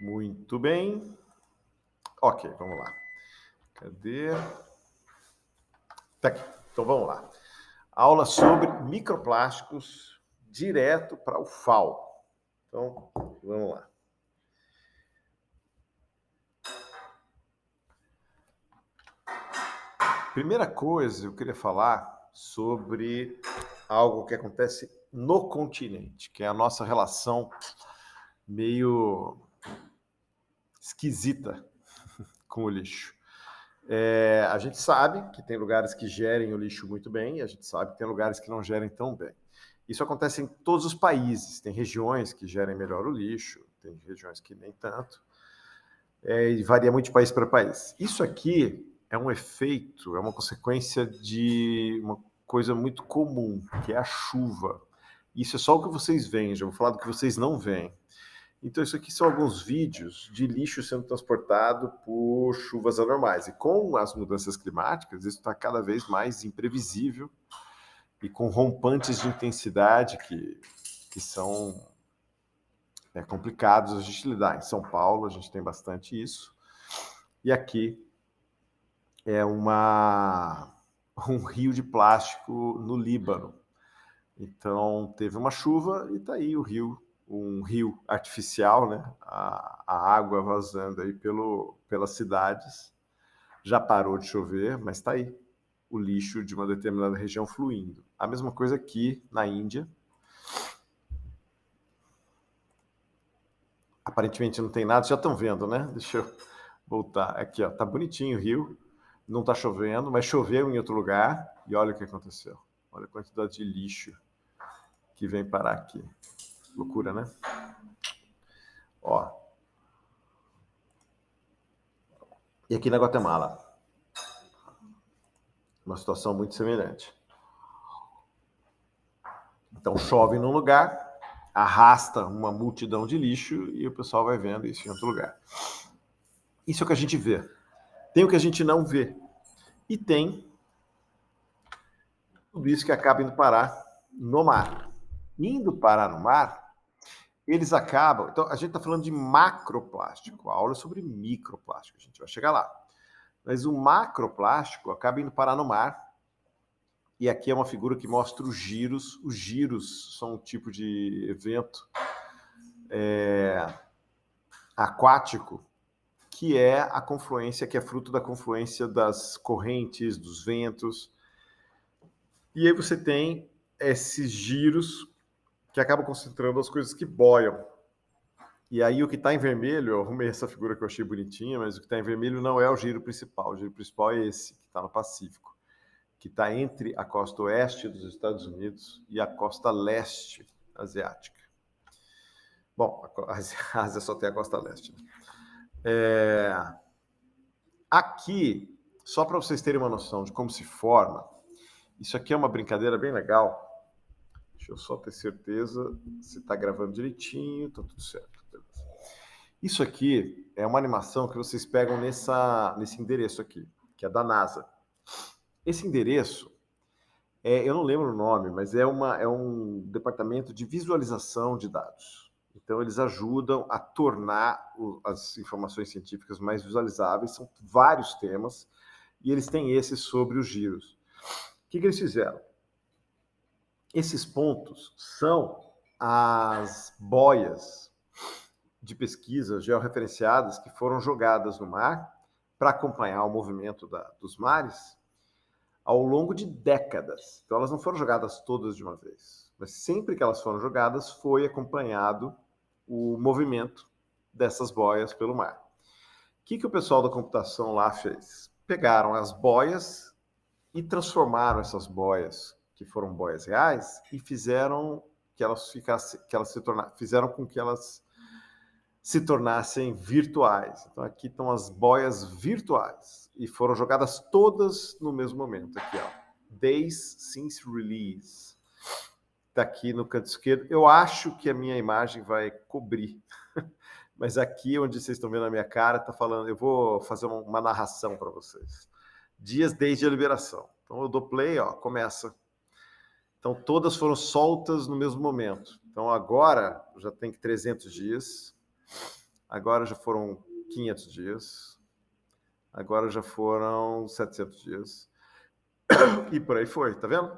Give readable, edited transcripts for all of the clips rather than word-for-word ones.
Muito bem. Ok, vamos lá. Cadê? Tá aqui. Então vamos lá. Aula sobre microplásticos direto para o FAO. Então, vamos lá. Primeira coisa, eu queria falar sobre algo que acontece no continente, que é a nossa relação meio esquisita com o lixo. A gente sabe que tem lugares que gerem o lixo muito bem, e a gente sabe que tem lugares que não gerem tão bem. Isso acontece em todos os países. Tem regiões que gerem melhor o lixo, tem regiões que nem tanto, e varia muito de país para país. Isso aqui é um efeito, é uma consequência de uma coisa muito comum, que é a chuva. Isso é só o que vocês veem, já vou falar do que vocês não veem. Então, isso aqui são alguns vídeos de lixo sendo transportado por chuvas anormais. E com as mudanças climáticas, isso está cada vez mais imprevisível e com rompantes de intensidade que são complicados a gente lidar. Em São Paulo, a gente tem bastante isso. E aqui é um rio de plástico no Líbano. Então, teve uma chuva e está aí o rio, um rio artificial, né? A água vazando aí pelas cidades. Já parou de chover, mas está aí o lixo de uma determinada região fluindo. A mesma coisa aqui na Índia. Aparentemente não tem nada, já estão vendo, né? Deixa eu voltar. Aqui, ó, tá bonitinho o rio, não está chovendo, mas choveu em outro lugar e olha o que aconteceu. Olha a quantidade de lixo que vem parar aqui. Loucura, né? Ó. E aqui na Guatemala, uma situação muito semelhante. Então chove num lugar, arrasta uma multidão de lixo e o pessoal vai vendo isso em outro lugar. Isso é o que a gente vê. Tem o que a gente não vê. E tem tudo isso que acaba indo parar no mar. Indo parar no mar, eles acabam... Então, a gente está falando de macroplástico. A aula é sobre microplástico. A gente vai chegar lá. Mas o macroplástico acaba indo parar no mar. E aqui é uma figura que mostra os giros. Os giros são um tipo de evento aquático que é a confluência, que é fruto da confluência das correntes, dos ventos. E aí você tem esses giros que acabam concentrando as coisas que boiam. E aí o que está em vermelho, eu arrumei essa figura que eu achei bonitinha, mas o que está em vermelho não é o giro principal. O giro principal é esse, que está no Pacífico, que está entre a costa oeste dos Estados Unidos e a costa leste asiática. Bom, a Ásia só tem a costa leste. Aqui, só para vocês terem uma noção de como se forma, isso aqui é uma brincadeira bem legal. Deixa eu só ter certeza se está gravando direitinho, está tudo certo. Isso aqui é uma animação que vocês pegam nesse endereço aqui, que é da NASA. Esse endereço, eu não lembro o nome, mas é um departamento de visualização de dados. Então, eles ajudam a tornar as informações científicas mais visualizáveis. São vários temas, e eles têm esse sobre os giros. O que eles fizeram? Esses pontos são as boias de pesquisa georreferenciadas que foram jogadas no mar para acompanhar o movimento dos mares ao longo de décadas. Então, elas não foram jogadas todas de uma vez, mas sempre que elas foram jogadas, foi acompanhado o movimento dessas boias pelo mar. O que o pessoal da computação lá fez? Pegaram as boias e transformaram essas boias, que foram boias reais, e fizeram que elas fizeram com que elas se tornassem virtuais. Então, aqui estão as boias virtuais e foram jogadas todas no mesmo momento. Aqui, ó, Days Since Release. Está aqui no canto esquerdo. Eu acho que a minha imagem vai cobrir, mas aqui onde vocês estão vendo a minha cara, está falando. Eu vou fazer uma narração para vocês. Dias desde a liberação. Então, eu dou play, ó, começa. Então, todas foram soltas no mesmo momento. Então, agora já tem 300 dias. agora já foram 500 dias, agora já foram 700 dias, e por aí foi, tá vendo?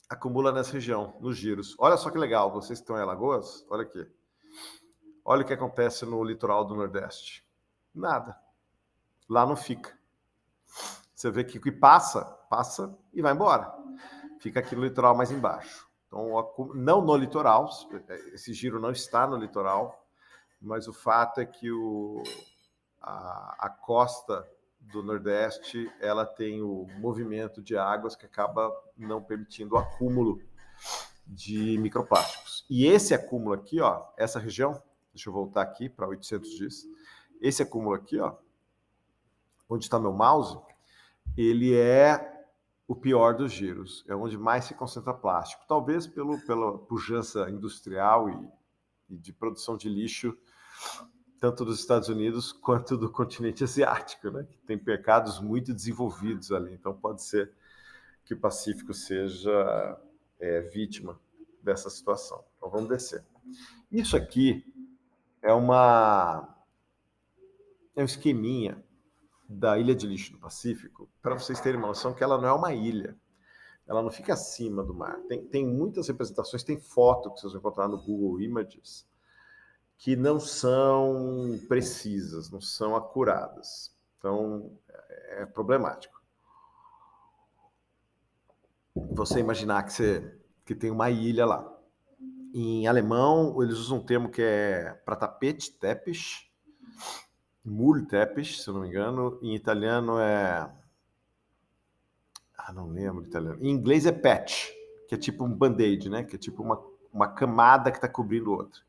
Acumula nessa região, nos giros. Olha só que legal, vocês que estão em Alagoas, olha aqui. Olha o que acontece no litoral do Nordeste. Nada. Lá não fica. Você vê que o que passa, passa e vai embora. Fica aqui no litoral mais embaixo. Então, não no litoral, esse giro não está no litoral, mas o fato é que a costa do Nordeste, ela tem o movimento de águas que acaba não permitindo o acúmulo de microplásticos. E esse acúmulo aqui, ó, essa região, deixa eu voltar aqui para 800 dias, esse acúmulo aqui, ó, onde está meu mouse, ele é o pior dos giros, é onde mais se concentra plástico, talvez pela pujança industrial e de produção de lixo, tanto dos Estados Unidos quanto do continente asiático, né? Que tem mercados muito desenvolvidos ali, então pode ser que o Pacífico seja vítima dessa situação. Então vamos descer. Isso aqui é um esqueminha da Ilha de Lixo do Pacífico, para vocês terem uma noção que ela não é uma ilha. Ela não fica acima do mar. Tem muitas representações, tem foto que vocês vão encontrar no Google Images, que não são precisas, não são acuradas. Então, é problemático. Você imaginar que tem uma ilha lá. Em alemão, eles usam um termo que é para tapete, Teppich, Müllteppich, se eu não me engano. Em italiano é... não lembro italiano. Em inglês é patch, que é tipo um band-aid, né? Que é tipo uma camada que está cobrindo outra.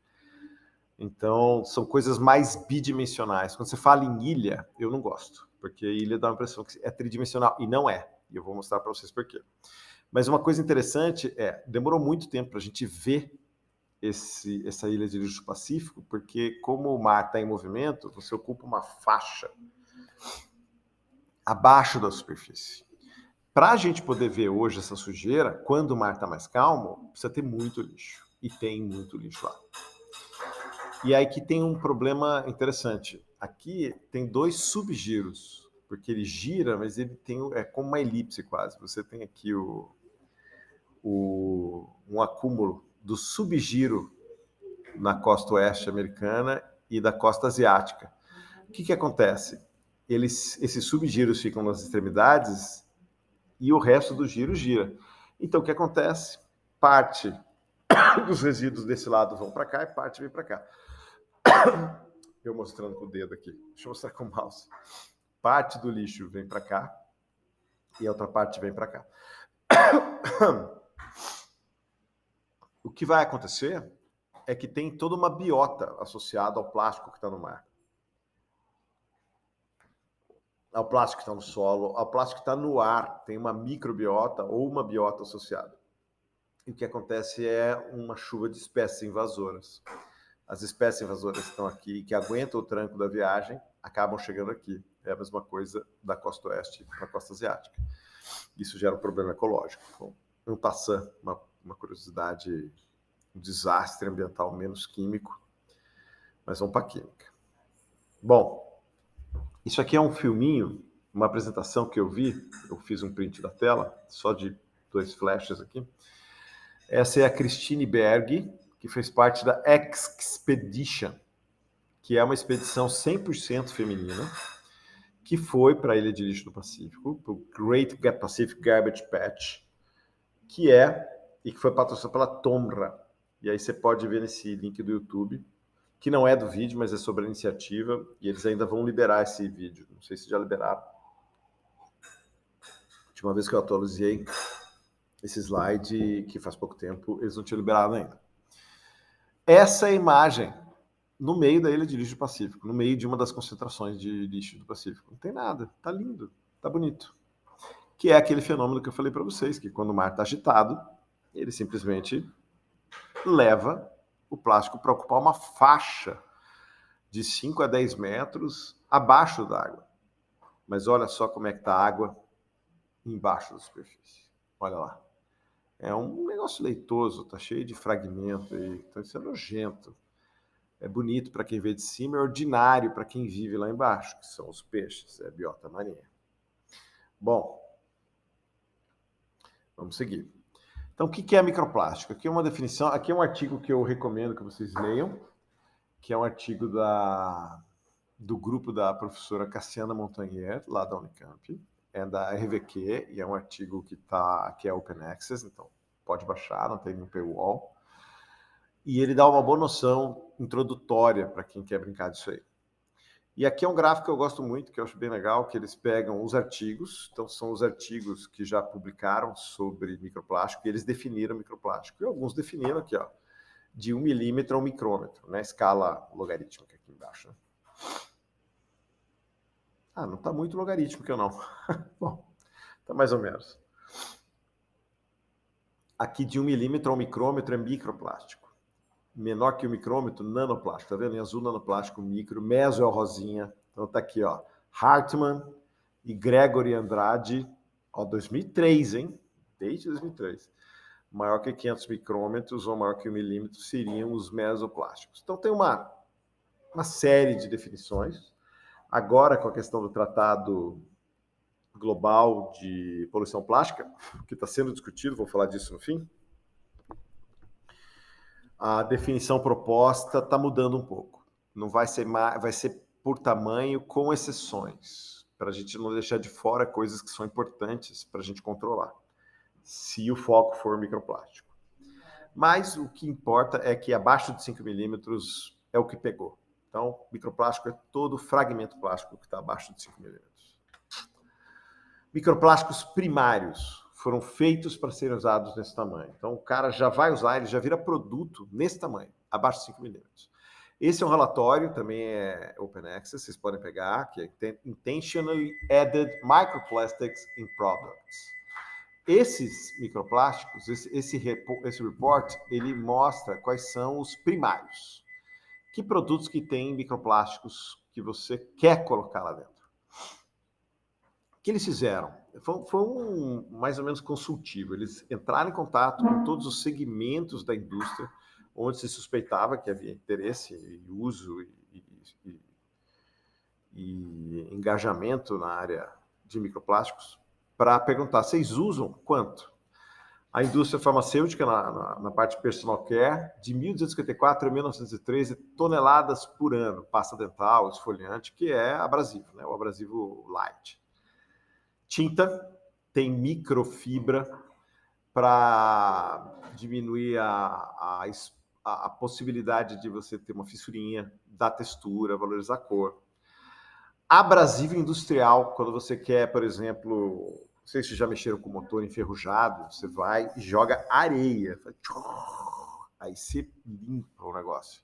Então, são coisas mais bidimensionais. Quando você fala em ilha, eu não gosto, porque ilha dá a impressão que é tridimensional, e não é. E eu vou mostrar para vocês por quê. Mas uma coisa interessante demorou muito tempo para a gente ver essa ilha de lixo do Pacífico, porque como o mar está em movimento, você ocupa uma faixa abaixo da superfície. Para a gente poder ver hoje essa sujeira, quando o mar está mais calmo, precisa ter muito lixo. E tem muito lixo lá. E aí que tem um problema interessante. Aqui tem 2 subgiros, porque ele gira, mas ele tem como uma elipse quase. Você tem aqui um acúmulo do subgiro na costa oeste americana e da costa asiática. O que acontece? Esses subgiros ficam nas extremidades e o resto do giro gira. Então, o que acontece? Parte dos resíduos desse lado vão para cá e parte vem para cá. Eu mostrando com o dedo aqui. Deixa eu mostrar com o mouse. Parte do lixo vem para cá e a outra parte vem para cá. O que vai acontecer é que tem toda uma biota associada ao plástico que está no mar. Ao plástico que está no solo, ao plástico que está no ar. Tem uma microbiota ou uma biota associada. E o que acontece é uma chuva de espécies invasoras. As espécies invasoras que estão aqui, que aguentam o tranco da viagem, acabam chegando aqui. É a mesma coisa da costa oeste para a costa asiática. Isso gera um problema ecológico. Bom, um passant, uma curiosidade, um desastre ambiental menos químico, mas vamos para a química. Bom, isso aqui é um filminho, uma apresentação que eu vi, eu fiz um print da tela, só de 2 flashes aqui. Essa é a Christine Berg, que fez parte da Expedition, que é uma expedição 100% feminina, que foi para a Ilha de Lixo do Pacífico, para o Great Pacific Garbage Patch, que foi patrocinado pela Tomra. E aí você pode ver nesse link do YouTube, que não é do vídeo, mas é sobre a iniciativa, e eles ainda vão liberar esse vídeo. Não sei se já liberaram. A última vez que eu atualizei esse slide, que faz pouco tempo, eles não tinham liberado ainda. Essa é a imagem no meio da Ilha de Lixo do Pacífico, no meio de uma das concentrações de lixo do Pacífico. Não tem nada, tá lindo, tá bonito. Que é aquele fenômeno que eu falei para vocês, que quando o mar está agitado, ele simplesmente leva o plástico para ocupar uma faixa de 5 a 10 metros abaixo da água. Mas olha só como é que está a água embaixo da superfície. Olha lá. É um negócio leitoso, tá cheio de fragmento aí, então isso é nojento. É bonito para quem vê de cima, é ordinário para quem vive lá embaixo, que são os peixes, é a biota marinha. Bom, vamos seguir. Então, o que é microplástico? Aqui é uma definição, aqui é um artigo que eu recomendo que vocês leiam, que é um artigo do grupo da professora Cassiana Montagnier, lá da Unicamp, é da RVQ, e é um artigo que é Open Access, então pode baixar, não tem nenhum paywall. E ele dá uma boa noção introdutória para quem quer brincar disso aí. E aqui é um gráfico que eu gosto muito, que eu acho bem legal, que eles pegam os artigos, então são os artigos que já publicaram sobre microplástico, e eles definiram microplástico. E alguns definiram aqui, ó, de 1 milímetro a 1 micrômetro, né? Escala logarítmica aqui embaixo. Né? Ah, não está muito logarítmica, não. Bom, está mais ou menos. Aqui de 1 milímetro a 1 micrômetro é microplástico. Menor que o micrômetro, nanoplástico. Tá vendo? Em azul, nanoplástico, micro. Meso é o rosinha. Então tá aqui, ó. Hartmann e Gregory Andrade, ó, 2003, hein? Desde 2003. Maior que 500 micrômetros ou maior que 1 milímetro seriam os mesoplásticos. Então tem uma série de definições. Agora, com a questão do Tratado Global de Poluição Plástica, que está sendo discutido, vou falar disso no fim, a definição proposta está mudando um pouco. Não vai ser vai ser por tamanho, com exceções, para a gente não deixar de fora coisas que são importantes para a gente controlar, se o foco for microplástico. Mas o que importa é que abaixo de 5 milímetros é o que pegou. Então, microplástico é todo fragmento plástico que está abaixo de 5 milímetros. Microplásticos primários foram feitos para serem usados nesse tamanho. Então, o cara já vai usar, ele já vira produto nesse tamanho, abaixo de 5 milímetros. Esse é um relatório, também é Open Access, vocês podem pegar, que é Intentionally Added Microplastics in Products. Esses microplásticos, esse report, ele mostra quais são os primários. Que produtos que têm microplásticos que você quer colocar lá dentro. O que eles fizeram? Foi mais ou menos consultivo. Eles entraram em contato com todos os segmentos da indústria onde se suspeitava que havia interesse e uso e engajamento na área de microplásticos para perguntar, vocês usam quanto? A indústria farmacêutica, na parte personal care, de 1.254 a 1.913 toneladas por ano, pasta dental, esfoliante, que é abrasivo, né? O abrasivo light. Tinta tem microfibra para diminuir a possibilidade de você ter uma fissurinha, dar textura, valorizar a cor. Abrasivo industrial, quando você quer, por exemplo, não sei se já mexeram com motor enferrujado, você vai e joga areia, aí você limpa o negócio.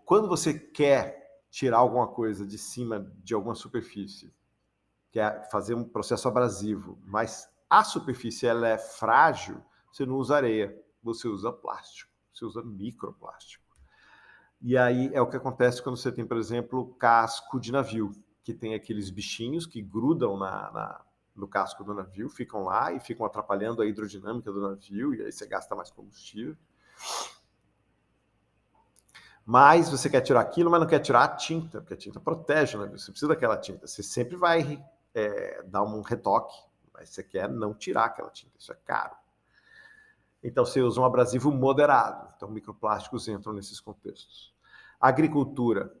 Quando você quer tirar alguma coisa de cima de alguma superfície, quer fazer um processo abrasivo, mas a superfície ela é frágil, você não usa areia, você usa plástico, você usa microplástico. E aí é o que acontece quando você tem, por exemplo, casco de navio, que tem aqueles bichinhos que grudam no casco do navio, ficam lá e ficam atrapalhando a hidrodinâmica do navio, e aí você gasta mais combustível. Mas você quer tirar aquilo, mas não quer tirar a tinta, porque a tinta protege o navio, você precisa daquela tinta. Você sempre vai dar um retoque, mas você quer não tirar aquela tinta, isso é caro. Então você usa um abrasivo moderado, então microplásticos entram nesses contextos. A agricultura,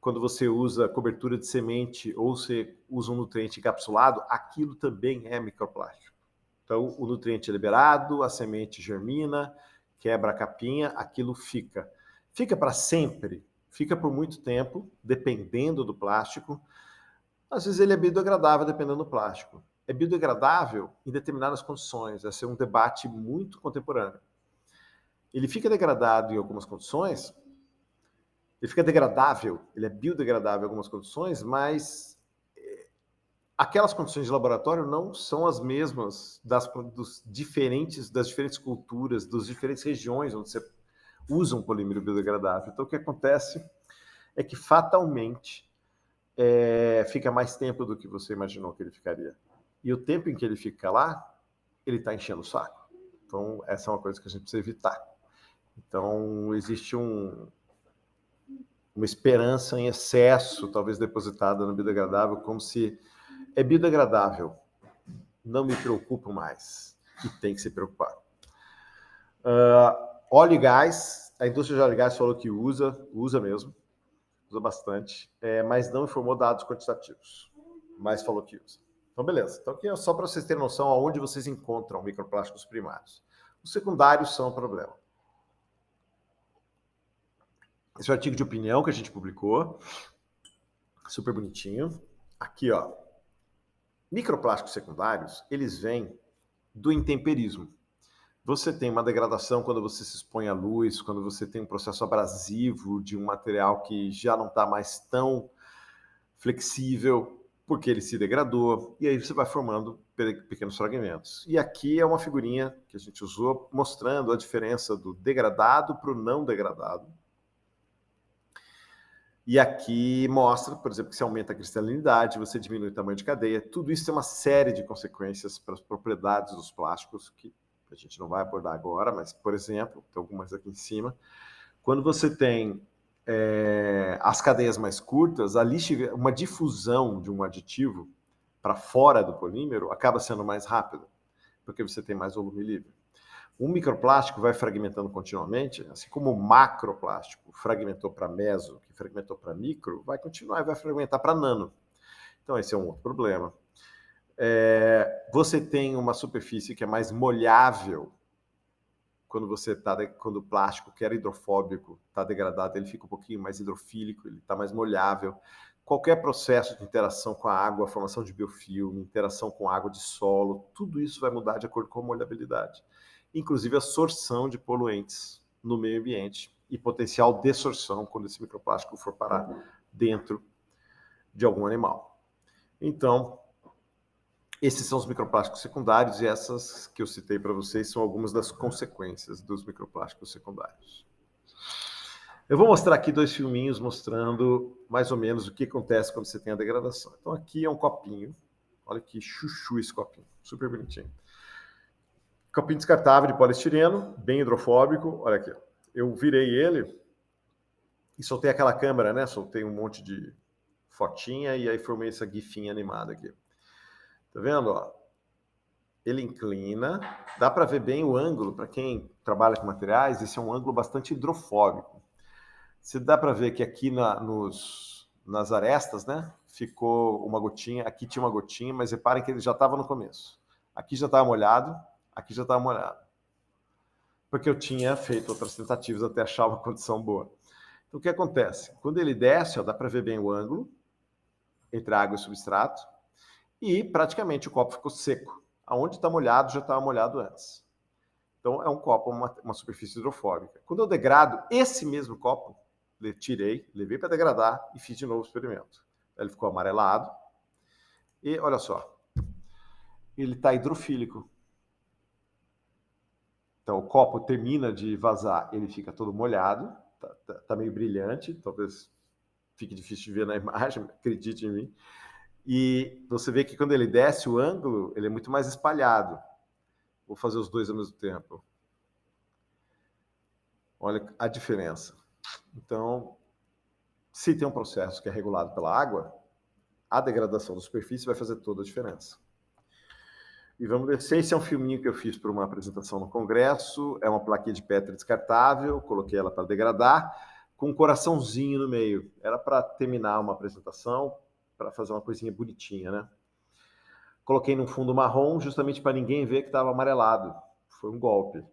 quando você usa cobertura de semente ou você usa um nutriente encapsulado, aquilo também é microplástico. Então o nutriente é liberado, a semente germina, quebra a capinha, aquilo fica. Fica para sempre, fica por muito tempo, dependendo do plástico. Às vezes ele é biodegradável, dependendo do plástico. É biodegradável em determinadas condições. Esse é um debate muito contemporâneo. Ele fica degradado em algumas condições, ele fica degradável, ele é biodegradável em algumas condições, mas aquelas condições de laboratório não são as mesmas das diferentes culturas, das diferentes regiões onde você usa um polímero biodegradável. Então, o que acontece é que, fatalmente, fica mais tempo do que você imaginou que ele ficaria. E o tempo em que ele fica lá, ele está enchendo o saco. Então, essa é uma coisa que a gente precisa evitar. Então, existe uma esperança em excesso, talvez depositada no biodegradável, como se é biodegradável, não me preocupo mais. E tem que se preocupar. Óleo e gás, a indústria de óleo e gás falou que usa mesmo, usa bastante, mas não informou dados quantitativos, mas falou que usa. Então, beleza. Então, aqui é só para vocês terem noção aonde vocês encontram microplásticos primários. Os secundários são um problema. Esse é o artigo de opinião que a gente publicou, super bonitinho. Aqui, ó, microplásticos secundários, eles vêm do intemperismo. Você tem uma degradação quando você se expõe à luz, quando você tem um processo abrasivo de um material que já não está mais tão flexível, porque ele se degradou, e aí você vai formando pequenos fragmentos. E aqui é uma figurinha que a gente usou mostrando a diferença do degradado para o não degradado. E aqui mostra, por exemplo, que se aumenta a cristalinidade, você diminui o tamanho de cadeia. Tudo isso tem uma série de consequências para as propriedades dos plásticos, que a gente não vai abordar agora, mas, por exemplo, tem algumas aqui em cima. Quando você tem as cadeias mais curtas, ali uma difusão de um aditivo para fora do polímero acaba sendo mais rápida, porque você tem mais volume livre. O microplástico vai fragmentando continuamente, assim como o macroplástico fragmentou para meso, que fragmentou para micro, vai continuar e vai fragmentar para nano. Então, esse é um outro problema. Você tem uma superfície que é mais molhável quando o plástico, que era hidrofóbico, está degradado, ele fica um pouquinho mais hidrofílico, ele está mais molhável. Qualquer processo de interação com a água, formação de biofilme, interação com água de solo, tudo isso vai mudar de acordo com a molhabilidade. Inclusive a sorção de poluentes no meio ambiente e potencial desorção quando esse microplástico for parar dentro de algum animal. Então, esses são os microplásticos secundários e essas que eu citei para vocês são algumas das consequências dos microplásticos secundários. Eu vou mostrar aqui 2 filminhos mostrando mais ou menos o que acontece quando você tem a degradação. Então aqui é um copinho. Olha que chuchu esse copinho, super bonitinho. Copinho descartável de poliestireno, bem hidrofóbico. Olha aqui, eu virei ele e soltei aquela câmera, né? Soltei um monte de fotinha e aí formei essa gifinha animada aqui. Tá vendo, ó? Ele inclina, dá para ver bem o ângulo, para quem trabalha com materiais, esse é um ângulo bastante hidrofóbico. Você dá para ver que aqui nas arestas, né, ficou uma gotinha, aqui tinha uma gotinha, mas reparem que ele já estava no começo. Aqui já estava molhado, aqui já estava molhado. Porque eu tinha feito outras tentativas até achar uma condição boa. Então, o que acontece? Quando ele desce, ó, dá para ver bem o ângulo entre a água e o substrato, e praticamente o copo ficou seco. Aonde está molhado, já estava molhado antes. Então, é um copo, uma superfície hidrofóbica. Quando eu degrado esse mesmo copo, tirei, levei para degradar e fiz de novo o experimento. Ele ficou amarelado. E, olha só, ele está hidrofílico. Então, o copo termina de vazar, ele fica todo molhado, tá meio brilhante, talvez fique difícil de ver na imagem, acredite em mim. E você vê que quando ele desce o ângulo, ele é muito mais espalhado. Vou fazer os dois ao mesmo tempo. Olha a diferença. Então, se tem um processo que é regulado pela água, a degradação da superfície vai fazer toda a diferença. E vamos ver se esse é um filminho que eu fiz para uma apresentação no congresso. É uma plaquinha de Petri descartável, coloquei ela para degradar, com um coraçãozinho no meio. Era para terminar uma apresentação, para fazer uma coisinha bonitinha, né? Coloquei num fundo marrom, justamente para ninguém ver que estava amarelado. Foi um golpe.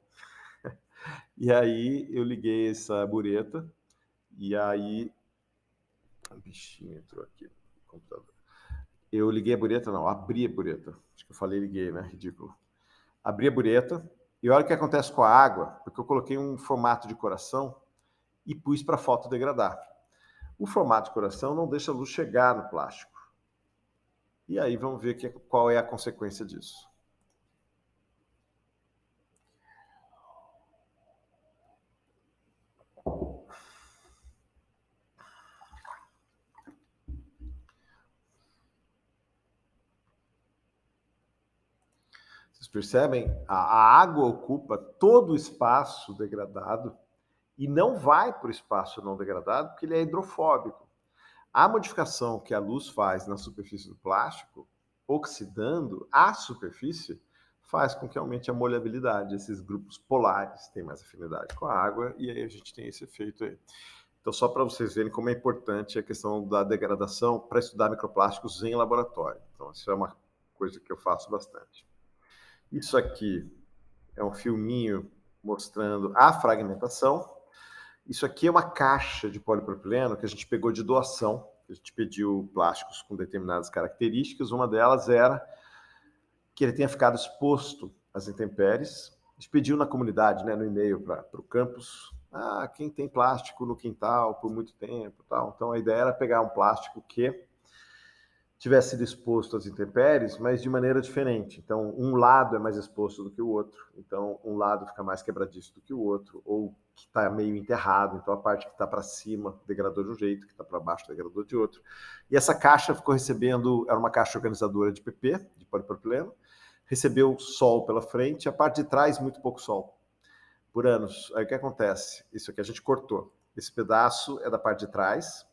E aí eu liguei essa bureta, e aí... O bichinho entrou aqui no computador. Eu liguei a bureta, não, abri a bureta. Acho que eu falei liguei, né? Ridículo. Abri a bureta, e olha o que acontece com a água, porque eu coloquei um formato de coração e pus para foto degradar. O formato de coração não deixa a luz chegar no plástico. E aí vamos ver qual é a consequência disso. Vocês percebem? A água ocupa todo o espaço degradado e não vai para o espaço não degradado porque ele é hidrofóbico. A modificação que a luz faz na superfície do plástico, oxidando a superfície, faz com que aumente a molhabilidade. Esses grupos polares têm mais afinidade com a água e aí a gente tem esse efeito aí. Então, só para vocês verem como é importante a questão da degradação para estudar microplásticos em laboratório. Então, isso é uma coisa que eu faço bastante. Isso aqui é um filminho mostrando a fragmentação. Isso aqui é uma caixa de polipropileno que a gente pegou de doação. A gente pediu plásticos com determinadas características. Uma delas era que ele tenha ficado exposto às intempéries. A gente pediu na comunidade, né, no e-mail para o campus. Quem tem plástico no quintal por muito tempo, tal. Então a ideia era pegar um plástico que tivesse sido exposto às intempéries, mas de maneira diferente. Então, um lado é mais exposto do que o outro. Então, um lado fica mais quebradiço do que o outro, ou que está meio enterrado. Então, a parte que está para cima degradou de um jeito, que está para baixo degradou de outro. E essa caixa ficou recebendo, era uma caixa organizadora de PP, de polipropileno, recebeu sol pela frente, a parte de trás muito pouco sol, por anos. Aí o que acontece? Isso aqui a gente cortou. Esse pedaço é da parte de trás,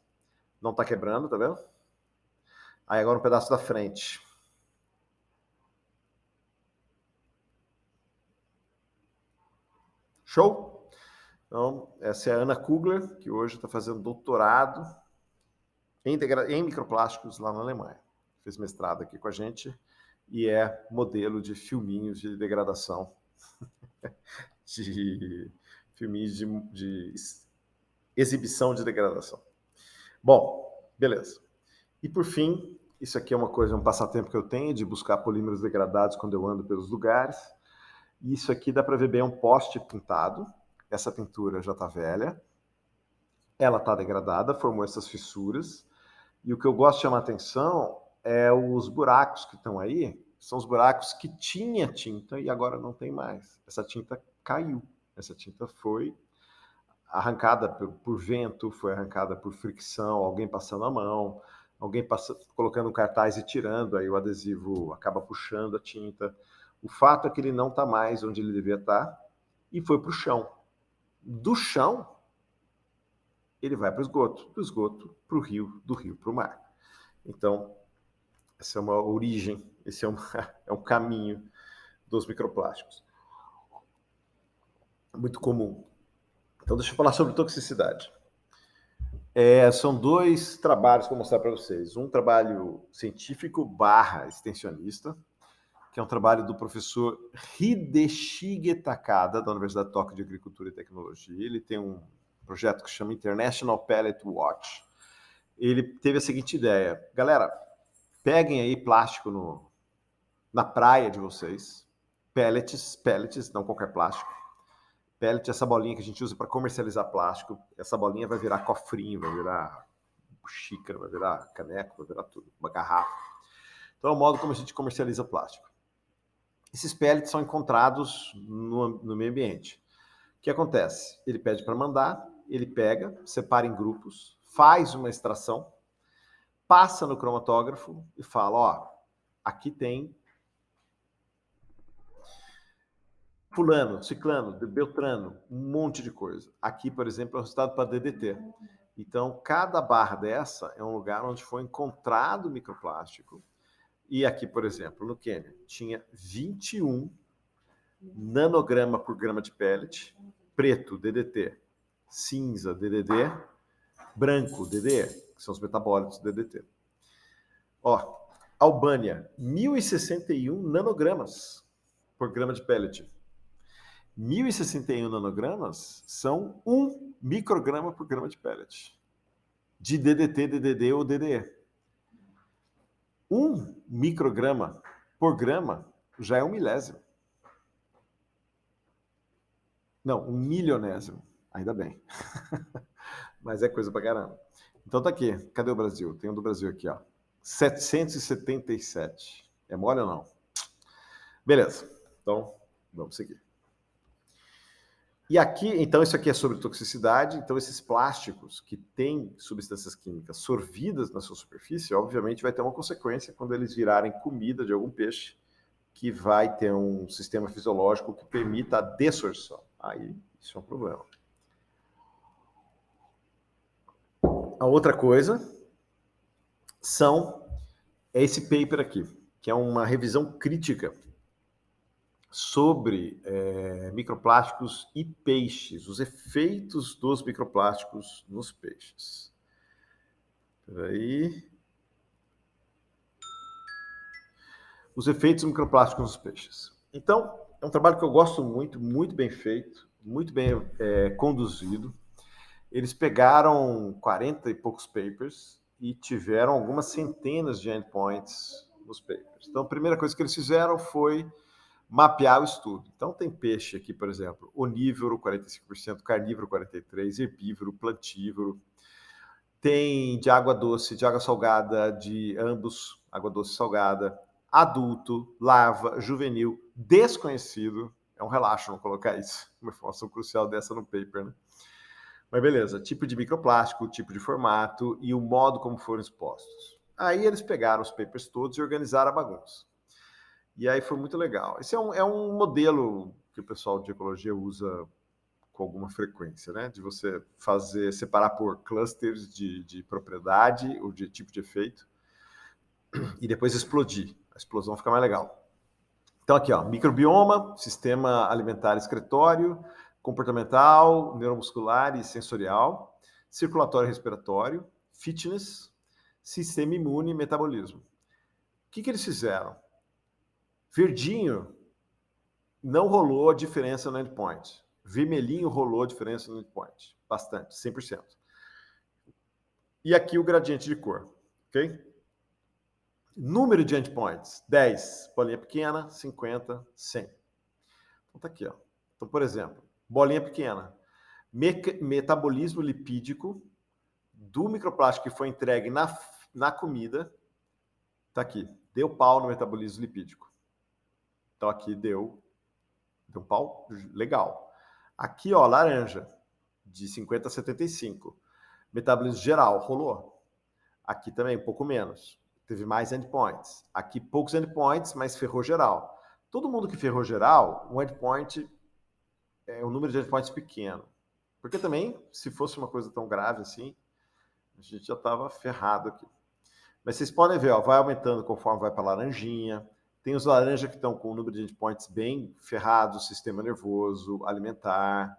não está quebrando, tá vendo? Aí agora um pedaço da frente. Show? Então, essa é a Ana Kugler, que hoje está fazendo doutorado em microplásticos lá na Alemanha. Fez mestrado aqui com a gente e é modelo de filminhos de degradação, de filminhos de exibição de degradação. Bom, beleza. E por fim, isso aqui é uma coisa, um passatempo que eu tenho de buscar polímeros degradados quando eu ando pelos lugares. E isso aqui dá para ver bem um poste pintado. Essa pintura já está velha. Ela está degradada, formou essas fissuras. E o que eu gosto de chamar a atenção é os buracos que estão aí. São os buracos que tinha tinta e agora não tem mais. Essa tinta caiu. Essa tinta foi arrancada por vento, foi arrancada por fricção, alguém passando a mão, alguém colocando um cartaz e tirando, aí o adesivo acaba puxando a tinta. O fato é que ele não está mais onde ele devia estar e foi para o chão. Do chão, ele vai para o esgoto, do esgoto para o rio, do rio para o mar. Então, essa é uma origem, esse é um caminho dos microplásticos. Muito comum. Então, deixa eu falar sobre toxicidade. São dois trabalhos que eu vou mostrar para vocês. Um trabalho científico / extensionista, que é um trabalho do professor Hideshige Takada, da Universidade de Tóquio de Agricultura e Tecnologia. Ele tem um projeto que chama International Pellet Watch. Ele teve a seguinte ideia: galera, peguem aí plástico na praia de vocês, pellets, não qualquer plástico. Pellet é essa bolinha que a gente usa para comercializar plástico. Essa bolinha vai virar cofrinho, vai virar xícara, vai virar caneco, vai virar tudo, uma garrafa. Então é o modo como a gente comercializa plástico. Esses pellets são encontrados no meio ambiente. O que acontece? Ele pede para mandar, ele pega, separa em grupos, faz uma extração, passa no cromatógrafo e fala, aqui tem fulano, ciclano, beltrano, um monte de coisa. Aqui, por exemplo, é o resultado para DDT. Então, cada barra dessa é um lugar onde foi encontrado microplástico. E aqui, por exemplo, no Quênia, tinha 21 nanograma por grama de pellet, preto, DDT, cinza, DDD, branco, DDE, que são os metabólitos do DDT. Albânia, 1.061 nanogramas por grama de pellet. 1.061 nanogramas são 1 micrograma por grama de pellet. De DDT, DDD ou DDE. 1 micrograma por grama já é 1 milésimo. Não, 1 milionésimo. Ainda bem. Mas é coisa pra caramba. Então tá aqui. Cadê o Brasil? Tem um do Brasil aqui, ó. 777. É mole ou não? Beleza. Então, vamos seguir. E aqui, então, isso aqui é sobre toxicidade. Então, esses plásticos que têm substâncias químicas sorvidas na sua superfície, obviamente vai ter uma consequência quando eles virarem comida de algum peixe, que vai ter um sistema fisiológico que permita a dessorção. Aí, isso é um problema. a outra coisa é esse paper aqui, que é uma revisão crítica sobre microplásticos e peixes, os efeitos dos microplásticos nos peixes. Espera aí. Os efeitos dos microplásticos nos peixes. Então, é um trabalho que eu gosto muito, muito bem feito, muito bem conduzido. Eles pegaram 40 e poucos papers e tiveram algumas centenas de endpoints nos papers. Então, a primeira coisa que eles fizeram foi mapear o estudo. Então, tem peixe aqui, por exemplo, onívoro, 45%, carnívoro, 43%, herbívoro, plantívoro. Tem de água doce, de água salgada, de ambos, água doce e salgada, adulto, larva, juvenil, desconhecido. É um relaxo não colocar isso, uma informação crucial dessa no paper, né? Mas beleza, tipo de microplástico, tipo de formato e o modo como foram expostos. Aí eles pegaram os papers todos e organizaram a bagunça. E aí foi muito legal. Esse é um modelo que o pessoal de ecologia usa com alguma frequência, né? De você separar por clusters de propriedade ou de tipo de efeito e depois explodir. A explosão fica mais legal. Então aqui, ó, microbioma, sistema alimentar excretório, comportamental, neuromuscular e sensorial, circulatório e respiratório, fitness, sistema imune e metabolismo. O que eles fizeram? Verdinho não rolou a diferença no endpoint. Vermelhinho rolou a diferença no endpoint. Bastante, 100%. E aqui o gradiente de cor, ok? Número de endpoints, 10. Bolinha pequena, 50, 100. Então tá aqui, ó. Então, por exemplo, bolinha pequena. Metabolismo lipídico do microplástico que foi entregue na comida. Tá aqui. Deu pau no metabolismo lipídico. Então aqui deu um pau legal. Aqui, ó, laranja, de 50 a 75. Metabolismo geral, rolou. Aqui também, um pouco menos. Teve mais endpoints. Aqui, poucos endpoints, mas ferrou geral. Todo mundo que ferrou geral, um endpoint um número de endpoints pequeno. Porque também, se fosse uma coisa tão grave assim, a gente já estava ferrado aqui. Mas vocês podem ver, ó, vai aumentando conforme vai para laranjinha. Tem os laranjas que estão com o número de endpoints bem ferrados, sistema nervoso, alimentar.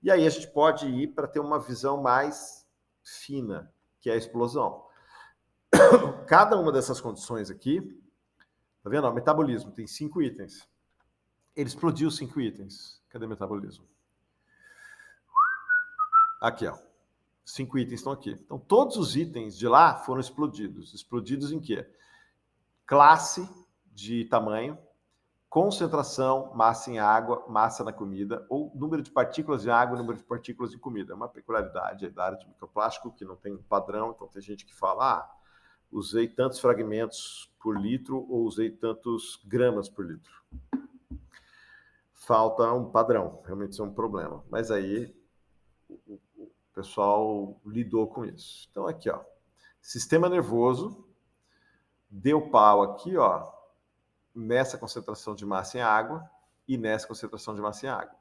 E aí a gente pode ir para ter uma visão mais fina, que é a explosão. Cada uma dessas condições aqui, tá vendo? O metabolismo tem 5 itens. Ele explodiu 5 itens. Cadê o metabolismo? Aqui, ó. 5 itens estão aqui. Então, todos os itens de lá foram explodidos. Explodidos em quê? Classe de tamanho, concentração, massa em água, massa na comida, ou número de partículas em água, número de partículas em comida. É uma peculiaridade da área de microplástico que não tem padrão. Então, tem gente que fala, usei tantos fragmentos por litro ou usei tantos gramas por litro. Falta um padrão. Realmente isso é um problema. Mas aí o pessoal lidou com isso. Então, aqui, ó. Sistema nervoso deu pau aqui, ó, nessa concentração de massa em água e nessa concentração de massa em água.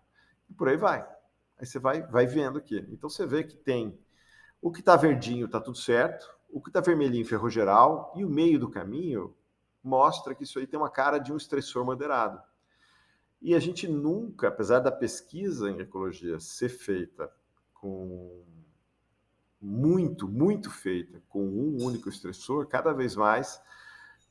E por aí vai. Aí você vai vendo aqui. Então, você vê que tem o que está verdinho, está tudo certo. O que está vermelhinho, ferrou geral. E o meio do caminho mostra que isso aí tem uma cara de um estressor moderado. E a gente nunca, apesar da pesquisa em ecologia ser feita com muito feita com um único estressor, cada vez mais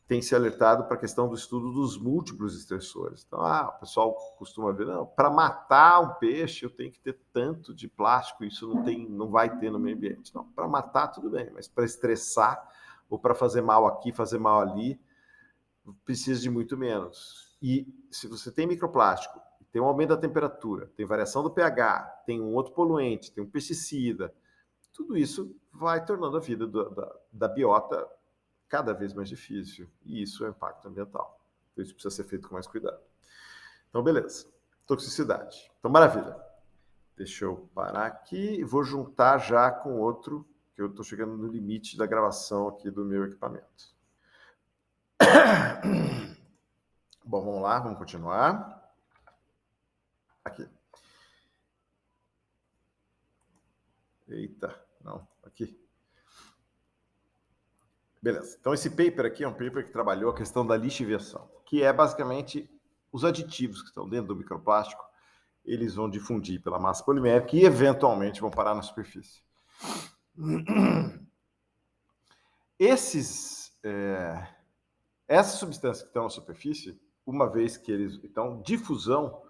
tem se alertado para a questão do estudo dos múltiplos estressores. Então, o pessoal costuma ver, não, para matar um peixe eu tenho que ter tanto de plástico, isso não vai ter no meio ambiente. Não, para matar tudo bem, mas para estressar ou para fazer mal aqui, fazer mal ali, precisa de muito menos. E se você tem microplástico, tem um aumento da temperatura, tem variação do pH, tem um outro poluente, tem um pesticida, tudo isso vai tornando a vida da biota cada vez mais difícil. E isso é um impacto ambiental. Então, isso precisa ser feito com mais cuidado. Então, beleza. Toxicidade. Então, maravilha. Deixa eu parar aqui e vou juntar já com outro, que eu estou chegando no limite da gravação aqui do meu equipamento. Bom, vamos lá, vamos continuar. Aqui. Eita, não, aqui. Beleza. Então, esse paper aqui é um paper que trabalhou a questão da lixiviação, que é basicamente os aditivos que estão dentro do microplástico, eles vão difundir pela massa polimérica e, eventualmente, vão parar na superfície. Essas substâncias que estão na superfície, uma vez que eles... Então, difusão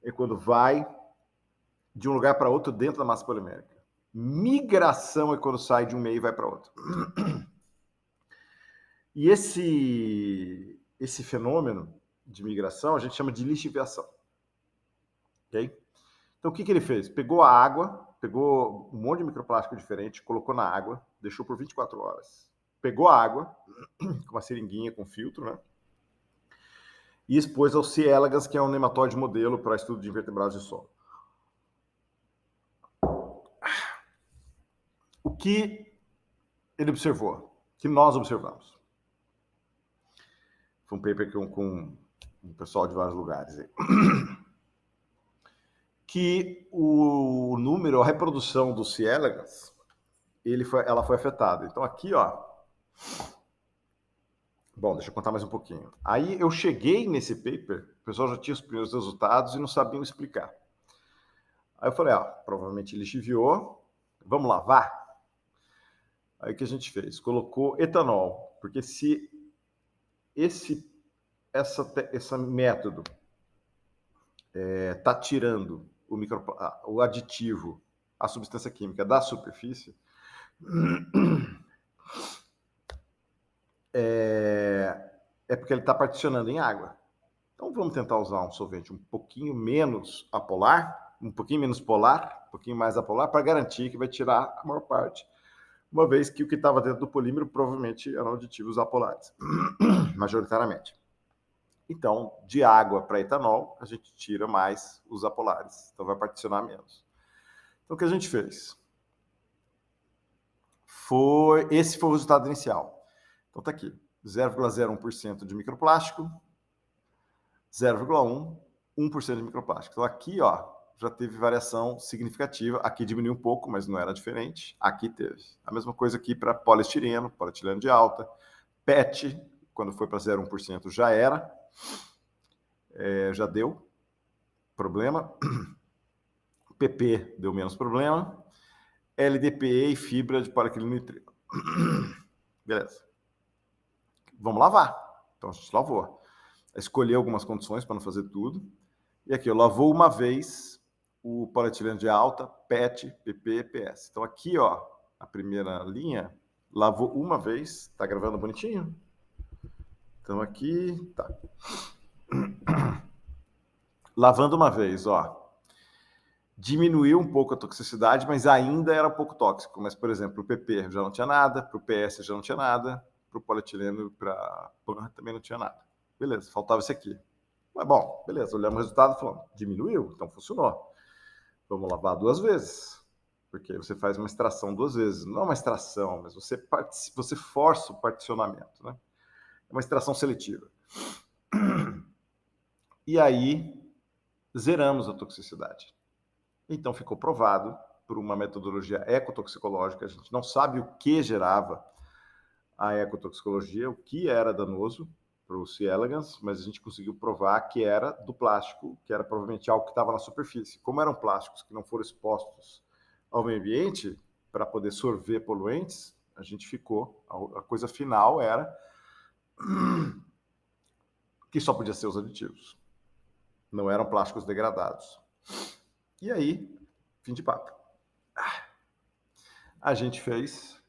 é quando vai de um lugar para outro dentro da massa polimérica. Migração é quando sai de um meio e vai para outro. E esse fenômeno de migração a gente chama de lixiviação. Okay? Então, o que ele fez? Pegou a água, pegou um monte de microplástico diferente, colocou na água, deixou por 24 horas. Pegou a água, com uma seringuinha com filtro, né? E expôs ao C. elegans, que é um nematóide modelo para estudo de invertebrados de solo. O que ele observou? Que nós observamos? Foi um paper com um pessoal de vários lugares aí. Que o número, a reprodução do C. elegans, ela foi afetada. Então aqui, ó. Bom, deixa eu contar mais um pouquinho. Aí eu cheguei nesse paper, o pessoal já tinha os primeiros resultados e não sabiam explicar. Aí eu falei, provavelmente lixiviou, vamos lavar? Aí o que a gente fez? Colocou etanol, porque se esse método está tirando o aditivo, a substância química da superfície, é porque ele está particionando em água. Então vamos tentar usar um solvente um pouquinho menos apolar, um pouquinho menos polar, um pouquinho mais apolar, para garantir que vai tirar a maior parte, uma vez que o que estava dentro do polímero provavelmente eram aditivos apolares, majoritariamente. Então, de água para etanol, a gente tira mais os apolares, então vai particionar menos. Então, o que a gente fez? Esse foi o resultado inicial. Então, está aqui, 0,01% de microplástico, 0,1%, 1% de microplástico. Então, aqui, ó, já teve variação significativa. Aqui diminuiu um pouco, mas não era diferente. Aqui teve. A mesma coisa aqui para polietileno de alta. PET, quando foi para 0,1%, já era. Já deu problema. PP deu menos problema. LDPE e fibra de poliacrilonitrilo. Beleza. Vamos lavar. Então, a gente lavou. Escolhi algumas condições para não fazer tudo. E aqui, eu lavou uma vez o polietileno de alta, PET, PP, PS. Então, aqui, ó, a primeira linha, lavou uma vez. Tá gravando bonitinho? Então, aqui, tá. Lavando uma vez, ó. Diminuiu um pouco a toxicidade, mas ainda era um pouco tóxico. Mas, por exemplo, o PP já não tinha nada, para o PS já não tinha nada, para o polietileno, para PAN também não tinha nada. Beleza, faltava esse aqui. Mas, bom, beleza, olhamos o resultado e falamos, diminuiu, então funcionou. Vamos lavar 2 vezes, porque você faz uma extração 2 vezes. Não é uma extração, mas você força o particionamento, né? É uma extração seletiva. E aí, zeramos a toxicidade. Então, ficou provado por uma metodologia ecotoxicológica. A gente não sabe o que gerava a ecotoxicologia, o que era danoso para o C. elegans, mas a gente conseguiu provar que era do plástico, que era provavelmente algo que estava na superfície. Como eram plásticos que não foram expostos ao meio ambiente para poder sorver poluentes, a gente ficou... A coisa final era que só podia ser os aditivos. Não eram plásticos degradados. E aí, fim de papo. A gente fez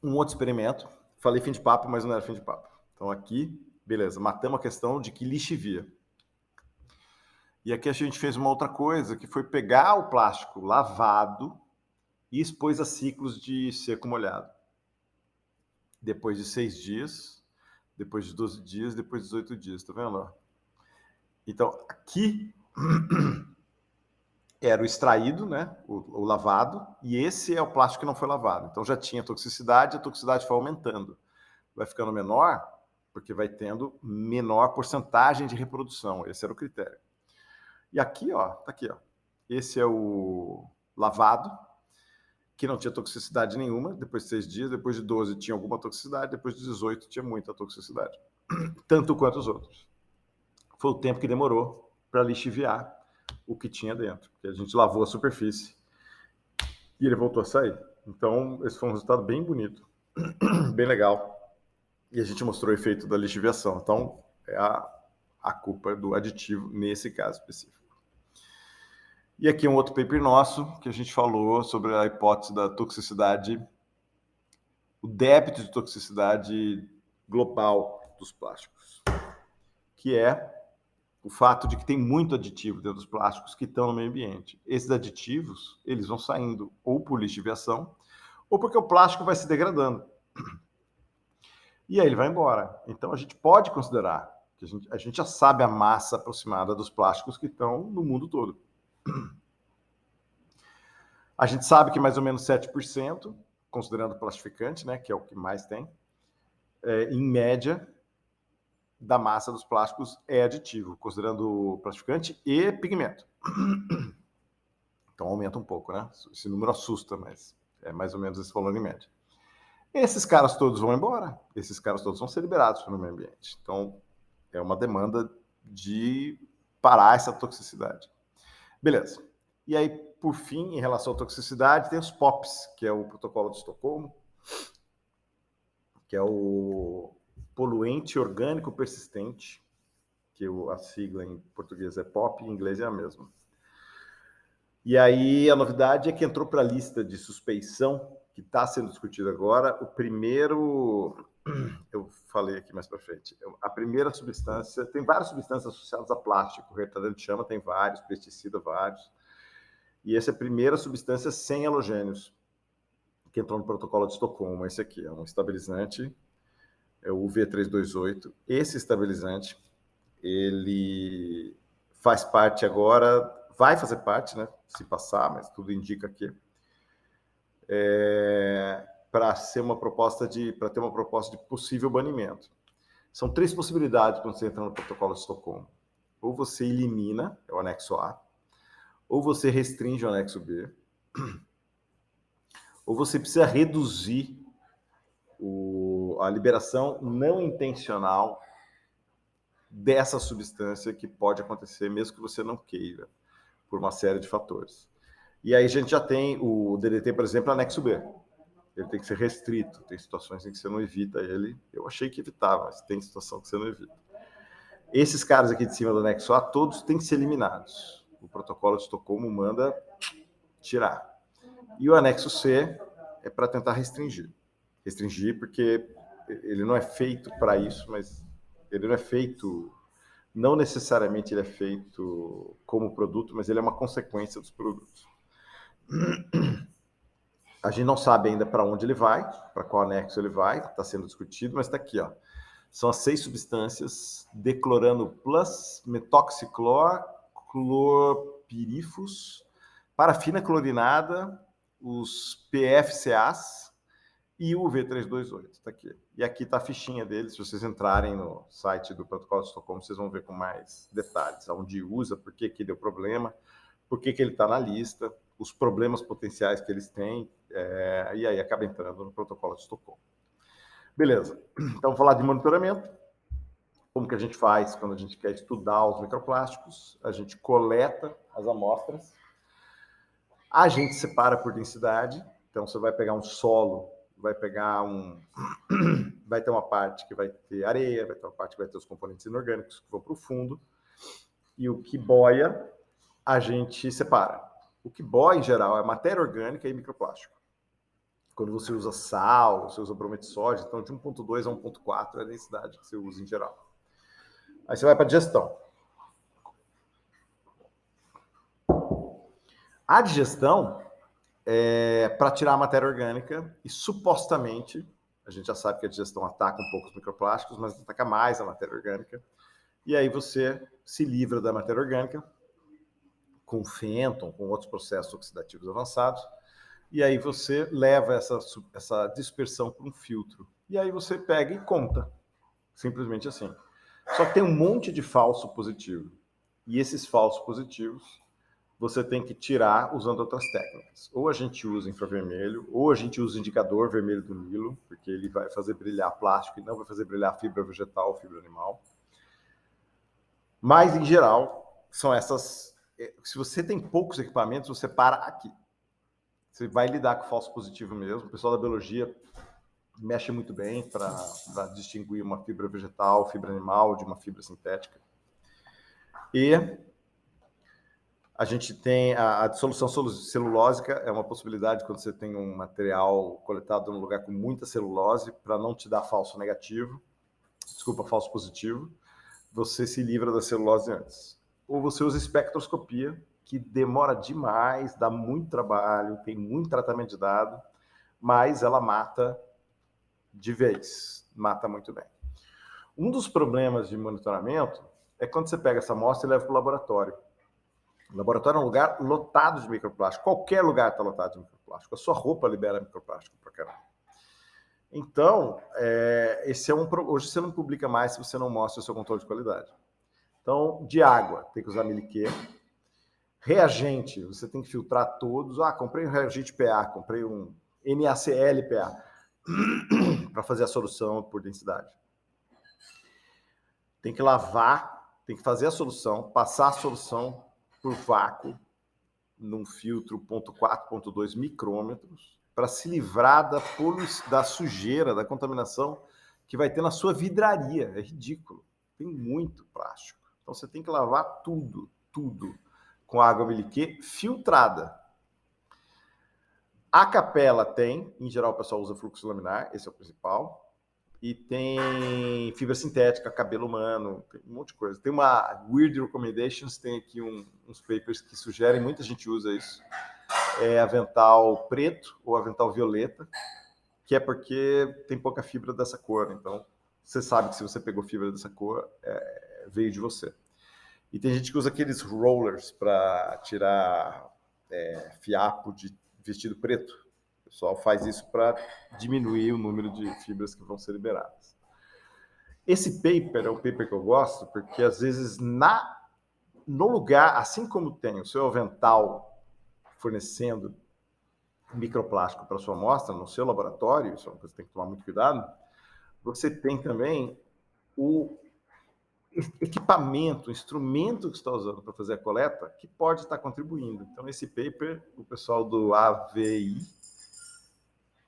um outro experimento. Falei fim de papo, mas não era fim de papo. Então aqui, beleza, matamos a questão de que lixivia. E aqui a gente fez uma outra coisa, que foi pegar o plástico lavado e expôs a ciclos de seco molhado. Depois de 6 dias, depois de 12 dias, depois de 18 dias, tá vendo? Então, aqui era o extraído, né? O lavado, e esse é o plástico que não foi lavado. Então já tinha toxicidade, a toxicidade foi aumentando. Vai ficando menor, porque vai tendo menor porcentagem de reprodução. Esse era o critério. E aqui, ó, tá aqui, ó. Esse é o lavado, que não tinha toxicidade nenhuma, depois de 6 dias, depois de 12 tinha alguma toxicidade, depois de 18 tinha muita toxicidade. Tanto quanto os outros. Foi o tempo que demorou para lixiviar o que tinha dentro, porque a gente lavou a superfície e ele voltou a sair. Então, esse foi um resultado bem bonito, bem legal. E a gente mostrou o efeito da lixiviação. Então, é a culpa do aditivo nesse caso específico. E aqui um outro paper nosso, que a gente falou sobre a hipótese da toxicidade, o débito de toxicidade global dos plásticos, que é o fato de que tem muito aditivo dentro dos plásticos que estão no meio ambiente. Esses aditivos, eles vão saindo ou por lixiviação, ou porque o plástico vai se degradando. E aí ele vai embora. Então a gente pode considerar que a gente já sabe a massa aproximada dos plásticos que estão no mundo todo. A gente sabe que mais ou menos 7%, considerando o plastificante, né, que é o que mais tem, em média, da massa dos plásticos é aditivo, considerando o plastificante e pigmento. Então aumenta um pouco, né? Esse número assusta, mas é mais ou menos esse valor em média. Esses caras todos vão embora, esses caras todos vão ser liberados no meio ambiente. Então é uma demanda de parar essa toxicidade. Beleza. E aí, por fim, em relação à toxicidade, tem os POPs, que é o Protocolo de Estocolmo, que é o poluente orgânico persistente, que a sigla em português é POP, em inglês é a mesma. E aí a novidade é que entrou para a lista de suspeição, que está sendo discutida agora, o primeiro, eu falei aqui mais para frente, a primeira substância, tem várias substâncias associadas a plástico, retardante de chama tem vários, pesticida vários, e essa é a primeira substância sem halogênios, que entrou no protocolo de Estocolmo. Esse aqui é um estabilizante, é o V328. Esse estabilizante, ele faz parte agora, vai fazer parte, né, se passar, mas tudo indica que para ter uma proposta de possível banimento. São 3 possibilidades quando você entra no protocolo de Estocolmo. Ou você elimina, é o anexo A, ou você restringe o anexo B, ou você precisa reduzir a liberação não intencional dessa substância, que pode acontecer mesmo que você não queira, por uma série de fatores. E aí a gente já tem o DDT, por exemplo, anexo B. Ele tem que ser restrito, tem situações em que você não evita ele. Eu achei que evitava, mas tem situação que você não evita. Esses caras aqui de cima do anexo A, todos têm que ser eliminados. O protocolo de Estocolmo manda tirar. E o anexo C é para tentar restringir. Restringir porque ele não é feito para isso, mas ele não é feito, não necessariamente ele é feito como produto, mas ele é uma consequência dos produtos. A gente não sabe ainda para onde ele vai, para qual anexo ele vai, está sendo discutido, mas está aqui, ó. São as 6 substâncias: declorano plus, metoxiclor, clorpirifos, parafina clorinada, os PFCAs e o V328, está aqui. E aqui está a fichinha deles, se vocês entrarem no site do Protocolo de Estocolmo, vocês vão ver com mais detalhes, onde usa, por que deu problema, por que ele está na lista, os problemas potenciais que eles têm, e aí acaba entrando no Protocolo de Estocolmo. Beleza, então vamos falar de monitoramento. Como que a gente faz quando a gente quer estudar os microplásticos? A gente coleta as amostras, a gente separa por densidade, então você vai pegar um solo, vai ter uma parte que vai ter areia, vai ter uma parte que vai ter os componentes inorgânicos que vão para o fundo, e o que boia a gente separa. O que boia, em geral, é matéria orgânica e microplástico. Quando você usa sal, você usa brometo de sódio, então de 1,2 a 1,4 é a densidade que você usa em geral. Aí você vai para a digestão. A digestão é para tirar a matéria orgânica e supostamente, a gente já sabe que a digestão ataca um pouco os microplásticos, mas ataca mais a matéria orgânica. E aí você se livra da matéria orgânica com fenton, com outros processos oxidativos avançados, e aí você leva essa dispersão para um filtro. E aí você pega e conta, simplesmente assim. Só que tem um monte de falso positivo. E esses falsos positivos você tem que tirar usando outras técnicas. Ou a gente usa infravermelho, ou a gente usa indicador vermelho do Nilo, porque ele vai fazer brilhar plástico e não vai fazer brilhar fibra vegetal ou fibra animal. Mas, em geral, são essas... Se você tem poucos equipamentos, você para aqui. Você vai lidar com falso positivo mesmo. O pessoal da biologia mexe muito bem para distinguir uma fibra vegetal, fibra animal, de uma fibra sintética. E a gente tem a dissolução celulósica, é uma possibilidade quando você tem um material coletado num lugar com muita celulose, para não te dar falso negativo, falso positivo, você se livra da celulose antes. Ou você usa espectroscopia, que demora demais, dá muito trabalho, tem muito tratamento de dado, mas ela mata de vez, mata muito bem. Um dos problemas de monitoramento é quando você pega essa amostra e leva para o laboratório. O laboratório é um lugar lotado de microplástico. Qualquer lugar está lotado de microplástico. A sua roupa libera microplástico para caramba. Então, hoje você não publica mais se você não mostra o seu controle de qualidade. Então, de água, tem que usar miliquê. Reagente, você tem que filtrar todos. Comprei um reagente PA, comprei um NaCl PA para fazer a solução por densidade. Tem que lavar, tem que fazer a solução, passar a solução por vácuo num filtro 0.4, 0.2 micrômetros para se livrar da sujeira, da contaminação que vai ter na sua vidraria. É ridículo. Tem muito plástico. Então você tem que lavar tudo com água miliquê filtrada. A capela tem, em geral o pessoal usa fluxo laminar, esse é o principal. E tem fibra sintética, cabelo humano, tem um monte de coisa. Tem uma Weird Recommendations, tem aqui uns papers que sugerem, muita gente usa isso. É avental preto ou avental violeta, que é porque tem pouca fibra dessa cor. Então, você sabe que se você pegou fibra dessa cor, veio de você. E tem gente que usa aqueles rollers para tirar fiapo de vestido preto. O pessoal faz isso para diminuir o número de fibras que vão ser liberadas. Esse paper é um paper que eu gosto, porque às vezes no lugar, assim como tem o seu avental fornecendo microplástico para sua amostra, no seu laboratório, isso é uma coisa que tem que tomar muito cuidado, você tem também o equipamento, o instrumento que você está usando para fazer a coleta, que pode estar contribuindo. Então, nesse paper, o pessoal do AVI,